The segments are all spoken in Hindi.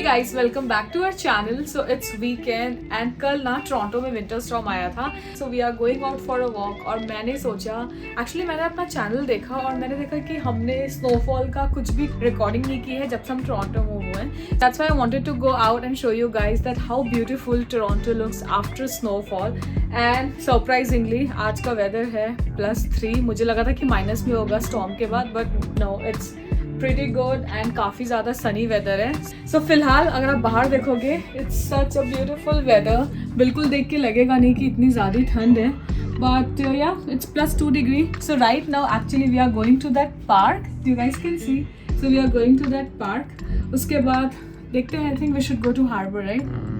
Guys welcome back to our channel. So it's weekend and कल ना टोरंटो में विंटर स्टॉर्म आया था। So we are going out for a walk और मैंने सोचा, एक्चुअली मैंने अपना चैनल देखा और मैंने देखा कि हमने स्नोफॉल का कुछ भी रिकॉर्डिंग नहीं की है जब से हम टोरंटो मूव हुए। That's why I wanted to go out and show you guys that how beautiful Toronto looks after snowfall. And surprisingly आज का वेदर है +3। मुझे लगा था कि माइनस में होगा स्टॉर्म के बाद, but no, it's pretty good and काफ़ी ज़्यादा सनी वेदर है। सो फिलहाल अगर आप बाहर देखोगे it's such a beautiful weather. बिल्कुल देख के लगेगा नहीं कि इतनी ज़्यादा ठंड है, but yeah it's +2 degree. So right now actually we are going to that park, you guys can see. So we are going to that park. उसके बाद देखते हैं, I think we should go to harbour, right.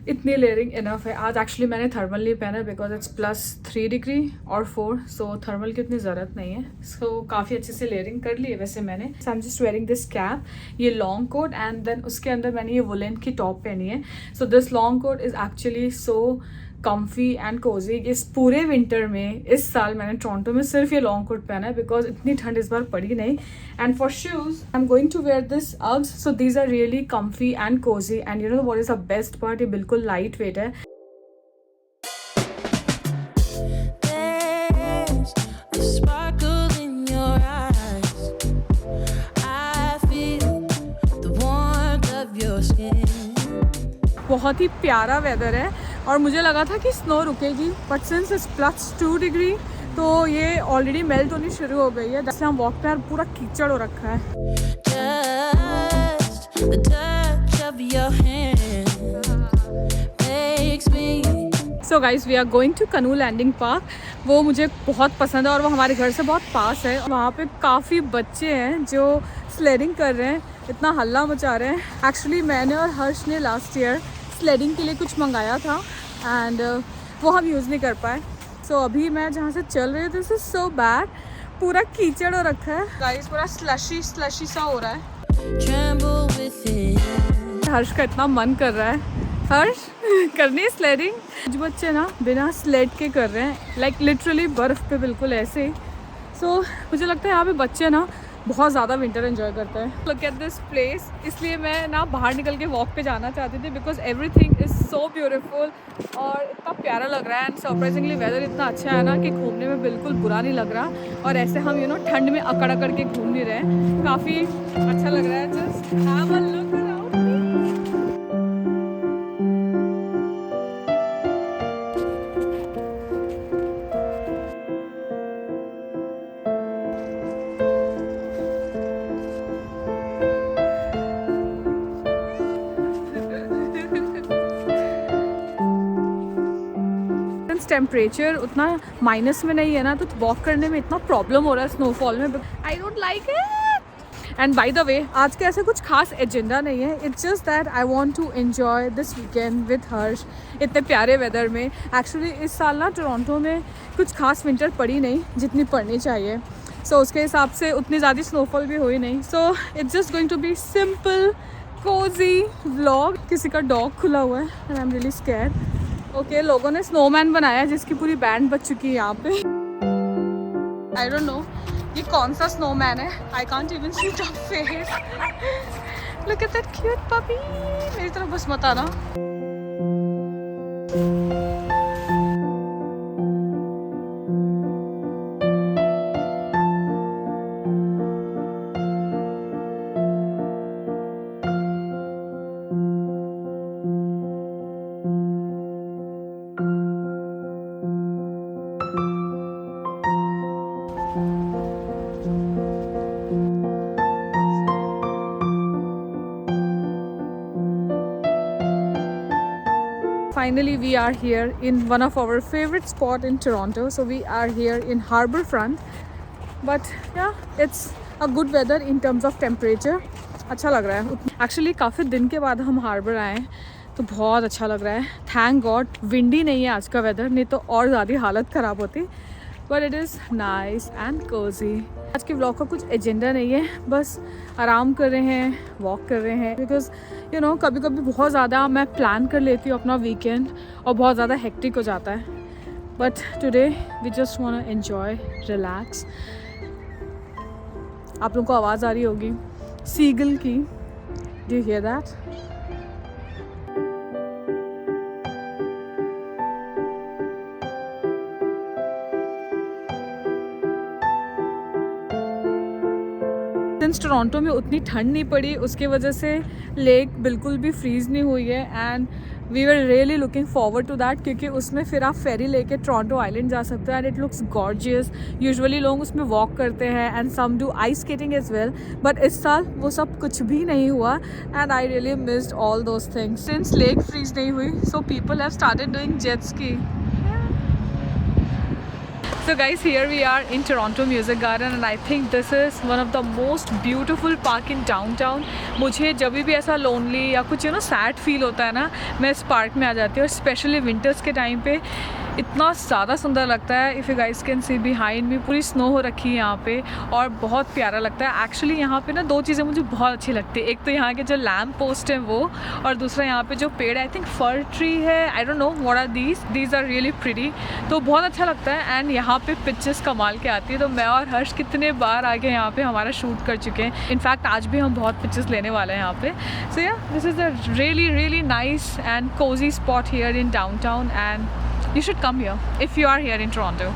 इतनी लेयरिंग इनफ है। आज एक्चुअली मैंने थर्मल नहीं पहना बिकॉज इट्स +3 डिग्री और 4, सो थर्मल की इतनी ज़रूरत नहीं है। सो काफ़ी अच्छे से लेयरिंग कर ली है वैसे मैंने। I am just wearing this cap, ये लॉन्ग कोट, एंड देन उसके अंदर मैंने ये वुलन की टॉप पहनी है। So this long coat is actually so comfy and cosy. इस पूरे विंटर में इस साल मैंने टोरंटो में सिर्फ ये लॉन्ग कोट पहना है बिकॉज इतनी ठंड इस बार पड़ी नहीं। And for shoes I am going to wear this Uggs. So these are really comfy and cosy and you know what is the best part, ये बिल्कुल लाइट वेट है। बहुत ही प्यारा वेदर है और मुझे लगा था कि स्नो रुकेगी, बट सिंस इट्स +2 डिग्री तो ये ऑलरेडी मेल्ट होनी शुरू हो गई है। जैसे हम वॉक पे पूरा कीचड़ हो रखा है। So guys we are going to canoe landing park. वो मुझे बहुत पसंद है और वो हमारे घर से बहुत पास है। वहाँ पे काफ़ी बच्चे हैं जो स्लेडिंग कर रहे हैं, इतना हल्ला मचा रहे हैं। एक्चुअली मैंने और हर्ष ने लास्ट ईयर स्लेडिंग के लिए कुछ मंगाया था एंड वो हम यूज़ नहीं कर पाए। सो अभी मैं जहाँ से चल रही हूँ दिस इज़ सो बैड, पूरा कीचड़ हो रखा है गाइस, पूरा स्लशी सा हो रहा है। हर्ष का इतना मन कर रहा है। हर्ष करनी है स्लेडिंग। कुछ बच्चे ना बिना स्लेड के कर रहे हैं, लाइक लिटरली बर्फ़ पे बिल्कुल ऐसे ही। सो मुझे लगता है यहाँ पे बच्चे ना बहुत ज़्यादा विंटर एंजॉय करते हैं। Look at this place. इसलिए मैं ना बाहर निकल के वॉक पे जाना चाहती थी because everything is so beautiful और इतना प्यारा लग रहा है। एंड सरप्राइजिंगली वेदर इतना अच्छा है ना कि घूमने में बिल्कुल बुरा नहीं लग रहा और ऐसे हम ठंड में अकड़ के घूम नहीं रहे। काफ़ी अच्छा लग रहा है। Just have a look around. Temperature उतना माइनस में नहीं है ना, तो वॉक करने में इतना प्रॉब्लम हो रहा है स्नोफॉल में। I don't like it. And by the way आज के ऐसे कुछ खास एजेंडा नहीं है। It's just that I want to enjoy this weekend with Harsh इतने प्यारे वेदर में। एक्चुअली इस साल ना टोरंटो में कुछ खास विंटर पड़ी नहीं जितनी पड़नी चाहिए। सो उसके हिसाब से उतनी ज़्यादा स्नोफॉल भी हुई नहीं। So it's just going to be simple cosy vlog. किसी का डॉग खुला हुआ है and I am really scared. Okay, लोगों ने स्नोमैन बनाया जिसकी पूरी बैंड बज चुकी है यहाँ पे। आई डोंट नो ये कौन सा स्नोमैन है। I can't even see the face. Look at that cute puppy. मेरी तरफ बस मत आना। Finally, we are here in one of our favorite spot in Toronto. So we are here in Harbour Front. But yeah, it's a good weather in terms of temperature. अच्छा लग रहा है। Actually काफ़ी दिन के बाद हम हार्बर आए हैं तो बहुत अच्छा लग रहा है। Thank God विंडी नहीं है आज का वेदर, नहीं तो और ज़्यादा हालत ख़राब होती। But it is nice and cozy. आज के व्लॉग का कुछ एजेंडा नहीं है, बस आराम कर रहे हैं, वॉक कर रहे हैं। बिकॉज यू नो कभी कभी बहुत ज़्यादा मैं प्लान कर लेती हूँ अपना वीकेंड और बहुत ज़्यादा हेक्टिक हो जाता है। but today we just want to enjoy, relax. आप लोगों को आवाज़ आ रही होगी सीगल की. Do you hear that? Since Toronto में उतनी ठंड नहीं पड़ी, उसके वजह से लेक बिल्कुल भी फ्रीज़ नहीं हुई है. And we were really looking forward to that, क्योंकि उसमें फिर आप फेरी लेके टोरंटो आइलैंड जा सकते हो. And it looks gorgeous. Usually लोग उसमें वॉक करते हैं and some do ice skating as well, but इस साल वो सब कुछ भी नहीं हुआ. And I really missed all those things. Since lake freeze नहीं हुई, so people have started doing jet ski. So guys, here we are in Toronto Music Garden and I think this is one of the most beautiful park in downtown. मुझे जब भी ऐसा lonely या कुछ sad फील होता है ना, मैं इस पार्क में आ जाती हूँ. और स्पेशली विंटर्स के टाइम पे इतना ज़्यादा सुंदर लगता है. If you guys can see behind me, पूरी स्नो हो रखी है यहाँ पे और बहुत प्यारा लगता है. एक्चुअली यहाँ पे ना दो चीज़ें मुझे बहुत अच्छी लगती है. एक तो यहाँ के जो लैम्प पोस्ट हैं वो, और दूसरा यहाँ पे जो पेड़, आई थिंक फर ट्री है, I don't know what are these are really pretty. तो बहुत अच्छा लगता है. एंड यहाँ पे पिक्चर्स कमाल के आती है. तो मैं और हर्ष कितने बार आके यहाँ पे हमारा शूट कर चुके हैं. इनफैक्ट आज भी हम बहुत पिक्चर्स लेने वाले हैं यहाँ पे. So yeah, this is a really nice and cosy spot here in downtown and you should come here if you are here in Toronto.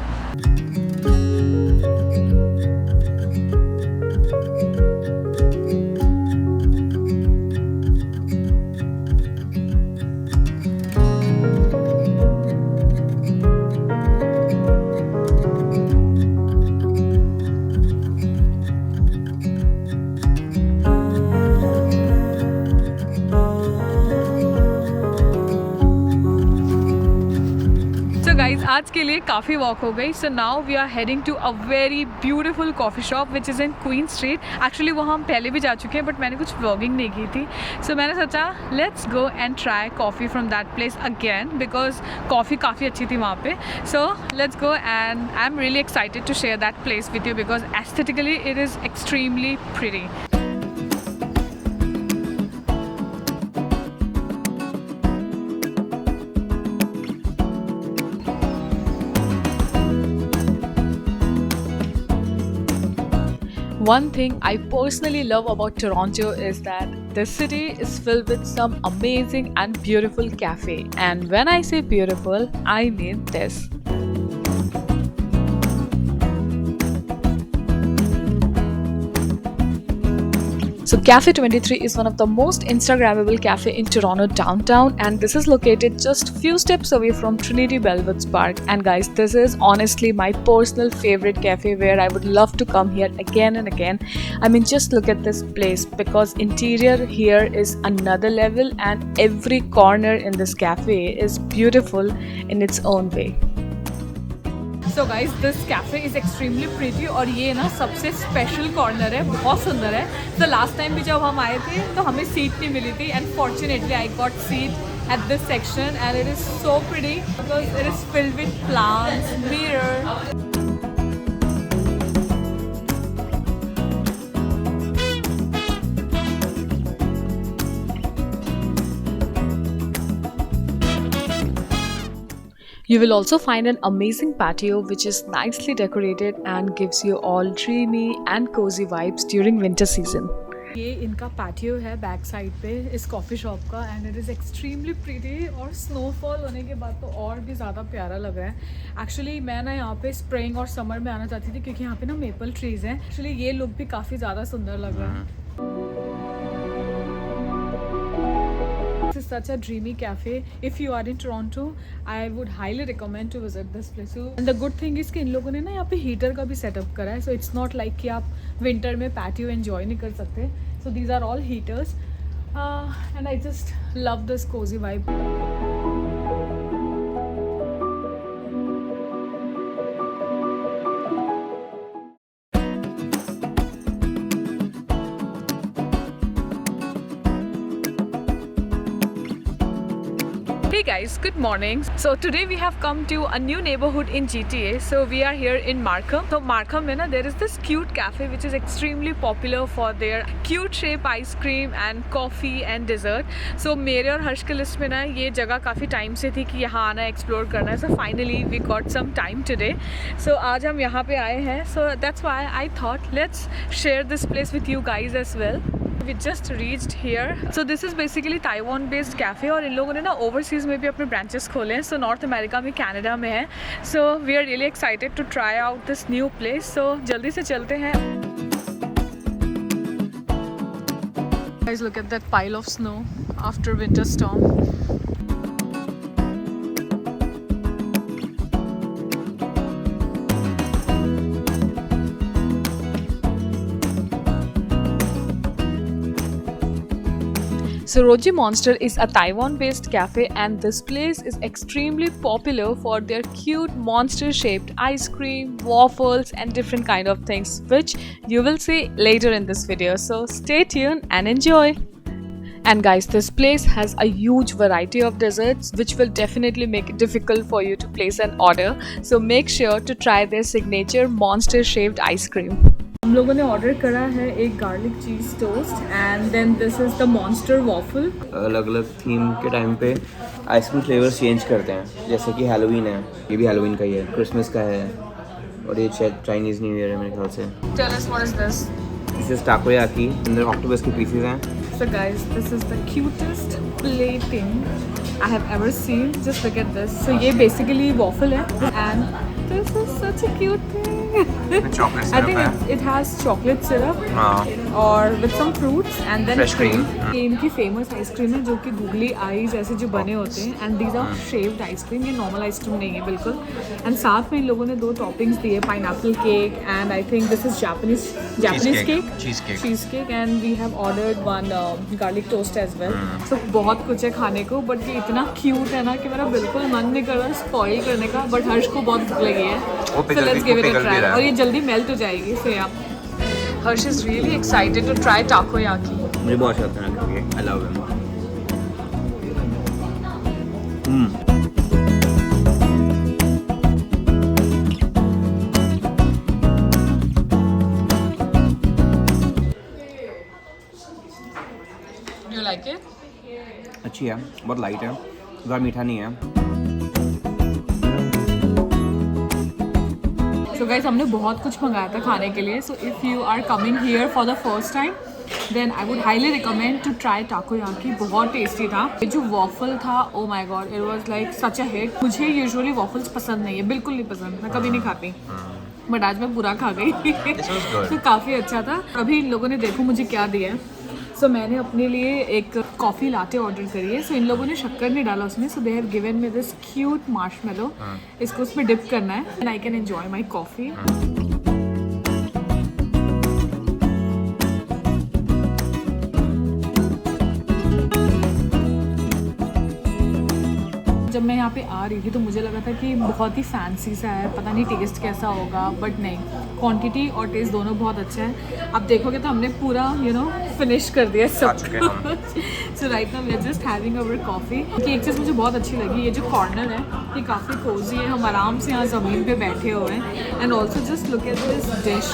Guys आज के लिए काफ़ी वॉक हो गई. So now we are heading to a very beautiful coffee shop which is in Queen Street. Actually वो हम पहले भी जा चुके हैं बट मैंने कुछ व्लॉगिंग नहीं की थी. सो मैंने सोचा let's go and try coffee from that place again, because coffee काफ़ी अच्छी थी वहाँ पे. So let's go and I am really excited to share that place with you because aesthetically it is extremely pretty. One thing I personally love about Toronto is that the city is filled with some amazing and beautiful cafe. And when I say beautiful, I mean this. So Cafe 23 is one of the most Instagrammable cafe in Toronto downtown, and this is located just few steps away from Trinity Bellwoods Park. And guys, this is honestly my personal favorite cafe where I would love to come here again and again. I mean, just look at this place, because interior here is another level and every corner in this cafe is beautiful in its own way. So guys this cafe is extremely pretty और ये ना सबसे स्पेशल कॉर्नर है, बहुत सुंदर है. तो लास्ट टाइम भी जब हम आए थे तो हमें सीट नहीं मिली थी and fortunately I got seat at this section and it is so pretty because it is filled with plants, mirror. You will also find an amazing patio which is nicely decorated and gives you all dreamy and cozy vibes during winter season. ये इनका पैटियो है बैक साइड पे इस कॉफ़ी शॉप का and it is extremely pretty और स्नोफॉल होने के बाद तो और भी ज़्यादा प्यारा लग रहा है. एक्चुअली मैं ना यहाँ पे स्प्रिंग और समर में आना चाहती थी क्योंकि यहाँ पे ना मेपल ट्रीज़ हैं. एक्चुअली ये लुक भी काफ़ी ज़्यादा सुंदर लग रहा है. This is such a dreamy cafe. If you are in Toronto, I would highly recommend to visit this place. And the good thing is कि इन लोगों ने ना यहाँ पे हीटर का भी सेटअप करा है. So it's not like कि आप विंटर में पैटियो एंजॉय नहीं कर सकते. So these are all heaters. And I just love this cozy vibe. guys, good morning. So today we have come to a new neighborhood in GTA. So we are here in Markham. So Markham में ना there is this cute cafe which is extremely popular for their cute shape ice cream and coffee and dessert. So मेरे और हर्ष के लिस्ट में ना ये जगह काफ़ी टाइम से थी कि यहाँ आना एक्सप्लोर करना है. So finally we got some time today. So आज हम यहाँ पे आए हैं. So that's why I thought let's share this place with you guys as well. We just reached here. So this is basically Taiwan based cafe और इन लोगों ने ना ओवरसीज़ में भी अपने ब्रांचेस खोले हैं. So नॉर्थ अमेरिका में, कनाडा में है. So we are really excited to try out this new place. So जल्दी से चलते हैं. Guys, look at that pile of snow after winter storm. So Roji Monster is a Taiwan-based cafe and this place is extremely popular for their cute monster-shaped ice cream, waffles and different kind of things which you will see later in this video. So stay tuned and enjoy! And guys, this place has a huge variety of desserts which will definitely make it difficult for you to place an order. So make sure to try their signature monster-shaped ice cream. हम लोगों ने ऑर्डर करा है एक garlic cheese toast and then this is the monster waffle. अलग अलग थीम के टाइम पे आइसक्रीम फ्लेवर्स चेंज करते हैं. जैसे कि हैलोवीन है, ये भी हैलोवीन का ही है, क्रिसमस का है और ये चाइनीज़ न्यू ईयर है मेरे ख्याल से. Tell us what is this? This is takoyaki. अंदर ऑक्टोपस के पीसेस हैं. So guys, this is the cutest plating I have ever seen. Just look at this. So ये basically waffle है and this is such a cute thing. chocolate I think it has chocolate syrup or with some fruits and then fresh cream. ये इनकी famous आइसक्रीम है जो कि googly eyes ऐसे जो बने होते हैं and these are shaved ice cream. ये normal आइसक्रीम नहीं है बिल्कुल. And साथ में इन लोगों ने 2 toppings दिए, pineapple cake and I think this is Japanese cake. Cheesecake and we have ordered one garlic toast as well. So बहुत कुछ है खाने को but ये इतना cute है ना कि मेरा बिल्कुल मन नहीं कर रहा spoil करने का, but हर्ष को बहुत भूख लगी है. So let's give it a try. और ये जल्दी मेल्ट हो जाएगी. So yeah, Harsh is really excited to try takoyaki. मुझे बहुत अच्छा लगता है. I love them. Do you like it? अच्छी है, बहुत लाइट है, ज़्यादा मीठा नहीं है. So guys, हमने बहुत कुछ मंगाया था खाने के लिए. So if you are coming here for the first time, then I would highly recommend to try takoyaki. बहुत टेस्टी था. ये जो waffle था, oh my god, it was like such a hit. मुझे usually waffles पसंद नहीं है, बिल्कुल नहीं पसंद, मैं कभी नहीं खाती. बट आज मैं पूरा खा गई. तो काफ़ी अच्छा था. अभी इन लोगों ने देखो मुझे क्या दिया है. सो मैंने अपने लिए एक कॉफ़ी लाटे ऑर्डर करी है. सो इन लोगों ने शक्कर नहीं डाला उसमें. So they have given me this cute marshmallow. इसको उसमें डिप करना है and I can enjoy my coffee. जब मैं यहाँ पे आ रही थी तो मुझे लगा था कि बहुत ही फैंसी सा है, पता नहीं टेस्ट कैसा होगा, बट नहीं, क्वांटिटी और टेस्ट दोनों बहुत अच्छा है. आप देखोगे तो हमने पूरा फिनिश कर दिया सब. So right now we are just having our coffee. कि एक चीज़ मुझे बहुत अच्छी लगी, ये जो कॉर्नर है ये काफ़ी कोजी है. हम आराम से यहाँ ज़मीन पे बैठे हुए हैं. And also just look at this dish.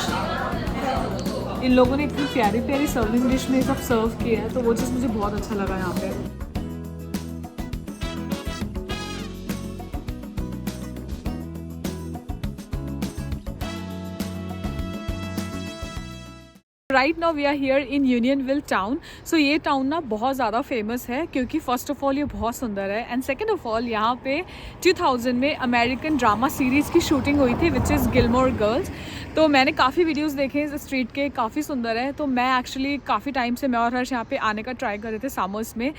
इन लोगों ने इतनी प्यारी प्यारी सर्विंग डिश में सब सर्व किया है, तो वो चीज़ मुझे बहुत अच्छा लगा यहाँ पे. Right now we are here in Unionville town. सो ये टाउन ना बहुत ज़्यादा फेमस है क्योंकि फर्स्ट ऑफ ऑल ये बहुत सुंदर है एंड सेकेंड ऑफ ऑल यहाँ पे 2000 में अमेरिकन ड्रामा सीरीज़ की शूटिंग हुई थी विच इज़ गिलमोर गर्ल्स. तो मैंने काफ़ी वीडियोस देखे इस स्ट्रीट के, काफ़ी सुंदर है. तो मैं एक्चुअली काफ़ी टाइम से मैं और हर्ष यहाँ पे आने का ट्राई कर रहे थे समर्स में,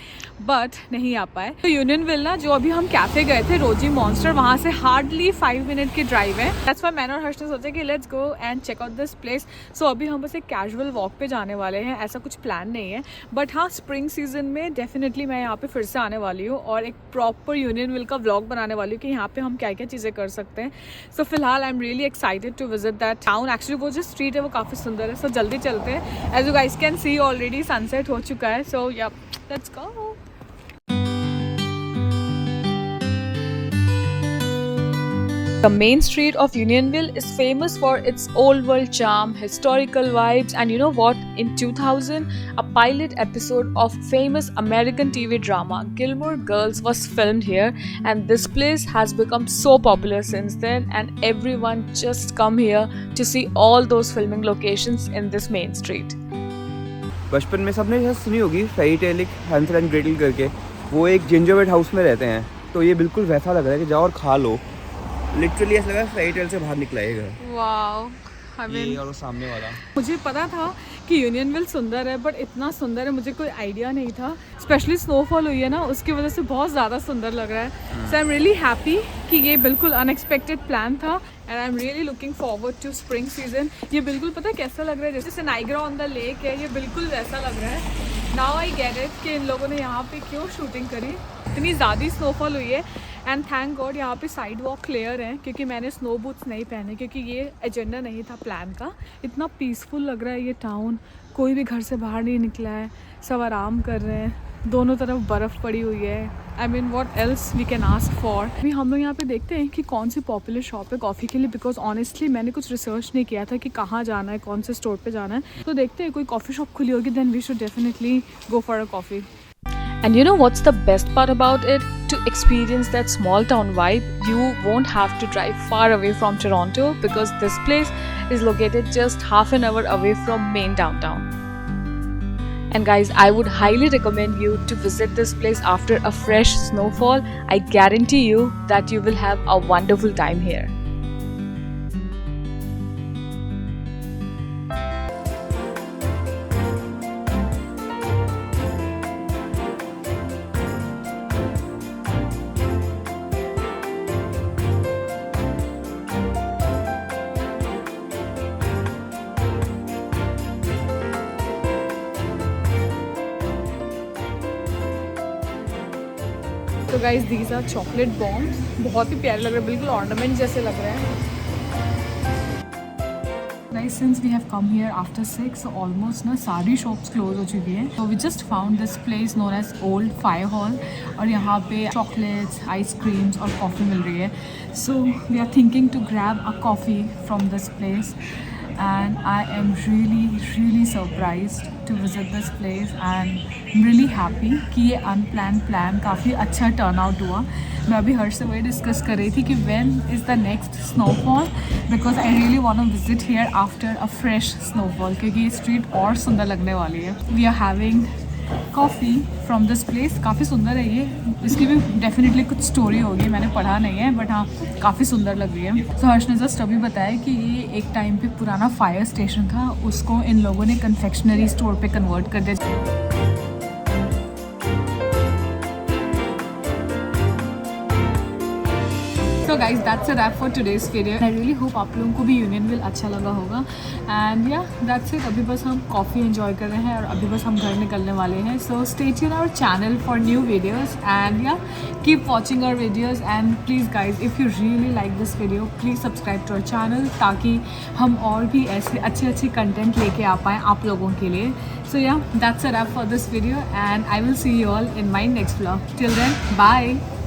बट नहीं आ पाए. तो यूनियनविल ना जो अभी हम कैफ़े गए थे रोजी मॉन्स्टर, वहाँ से हार्डली 5 मिनट की ड्राइव है. दैट्स व्हाई मैंने और हर्ष ने सोचा कि let's go and check out this place. So अभी हम बस एक कैजुअल वॉक पे जाने वाले हैं, ऐसा कुछ प्लान नहीं है. बट हाँ, स्प्रिंग सीजन में डेफिनेटली मैं यहाँ पे फिर से आने वाली हूँ और एक प्रॉपर यूनियनविल का व्लॉग बनाने वाली हूँ कि यहाँ पे हम क्या क्या चीज़ें कर सकते हैं. सो फिलहाल I am really excited to visit that town. Actually वो जो स्ट्रीट है वो काफ़ी सुंदर है. सो जल्दी चलते हैं. As you guys can see already sunset हो चुका है. So yeah let's go. The main street of Unionville is famous for its old world charm, historical vibes, and you know what? In 2000, a pilot episode of famous American TV drama Gilmore Girls was filmed here, and this place has become so popular since then, and everyone just come here to see all those filming locations in this main street. बचपन में सबने शायद सुनी होगी फेरी टेल, एक हैंसल एंड ग्रेटल करके, वो एक जिंजरब्रेड हाउस में रहते हैं, तो ये बिल्कुल वैसा लग रहा है कि जाओ और खा लो। लिटरली ऐसा लग रहा है फेरी टेल से बाहर निकला है घर। वाओ, ये और वो सामने वाला। मुझे पता था कि यूनियनविल सुंदर है, बट इतना सुंदर है मुझे कोई आइडिया नहीं था। स्पेशली स्नोफॉल हुई है ना, उसकी वजह से बहुत ज़्यादा सुंदर लग रहा है। So I am really happy कि ये बिल्कुल अनएक्सपेक्टेड प्लान था, and I am really looking forward to spring season. ये बिल्कुल पता है कैसा लग रहा है, जैसे नाइग्रा ऑन द लेक है, ये बिल्कुल वैसा लग रहा है। नाउ आई गेट इट कि इन लोगों ने यहाँ पे क्यों शूटिंग करी। इतनी ज़्यादा स्नोफॉल हुई है, एंड थैंक गॉड यहाँ पे साइड वॉक क्लियर है, क्योंकि मैंने स्नो बूट्स नहीं पहने, क्योंकि ये एजेंडा नहीं था प्लान का। इतना पीसफुल लग रहा है ये टाउन, कोई भी घर से बाहर नहीं निकला है, सब आराम कर रहे हैं, दोनों तरफ बर्फ़ पड़ी हुई है। I mean what else we can ask for. अभी हम लोग यहाँ पे देखते हैं कि कौन सी पॉपुलर शॉप है कॉफ़ी के लिए, बिकॉज ऑनेस्टली मैंने कुछ रिसर्च नहीं किया था कि कहाँ जाना है, कौन से स्टोर पे जाना है। तो देखते हैं कोई कॉफ़ी शॉप खुली होगी, then we should definitely go for a coffee. And you know what's the best part about it? To experience that small town vibe, you won't have to drive far away from Toronto, because this place is located just half an hour away from main downtown. And guys, I would highly recommend you to visit this place after a fresh snowfall. I guarantee you that you will have a wonderful time here. तो guys these are chocolate bombs, बहुत ही प्यारे लग रहे हैं, बिल्कुल ऑर्नामेंट जैसे लग रहे हैं। Guys since we have come here after 6, almost ना सारी शॉप्स क्लोज हो चुकी हैं। तो we just found this place known as old fire hall, और यहाँ पे चॉकलेट्स, आइसक्रीम्स और कॉफ़ी मिल रही है। So we are thinking to grab a coffee from this place, and I am really surprised to visit this place, and I'm really happy कि ये unplanned plan काफ़ी अच्छा turn out हुआ। मैं अभी हर्ष से वही डिस्कस कर रही थी कि when is the next snowfall, because I really want to visit here after a fresh snowfall, क्योंकि ये street और सुंदर लगने वाली है। We are having coffee from this place, काफ़ी सुंदर है ये, इसकी भी डेफिनेटली कुछ स्टोरी होगी, मैंने पढ़ा नहीं है, बट हाँ काफ़ी सुंदर लग रही है। तो हर्ष ने जस्ट अभी बताया कि ये एक टाइम पे पुराना फायर स्टेशन था, उसको इन लोगों ने कन्फेक्शनरी स्टोर पे कन्वर्ट कर दिया। So guys, that's a wrap for today's video. I really hope आप लोगों को भी यूनियनविल अच्छा लगा होगा, and yeah, that's it. अभी बस हम कॉफ़ी एंजॉय कर रहे हैं और अभी बस हम घर निकलने वाले हैं। So stay tuned our channel for new videos, and yeah, keep watching our videos, and please guys, if you really like this video, please subscribe to our channel, ताकि हम और भी ऐसे अच्छे कंटेंट लेके आ पाएँ आप लोगों के लिए। So yeah, that's a wrap for this video, and I will see you all in my next vlog. Till then, bye.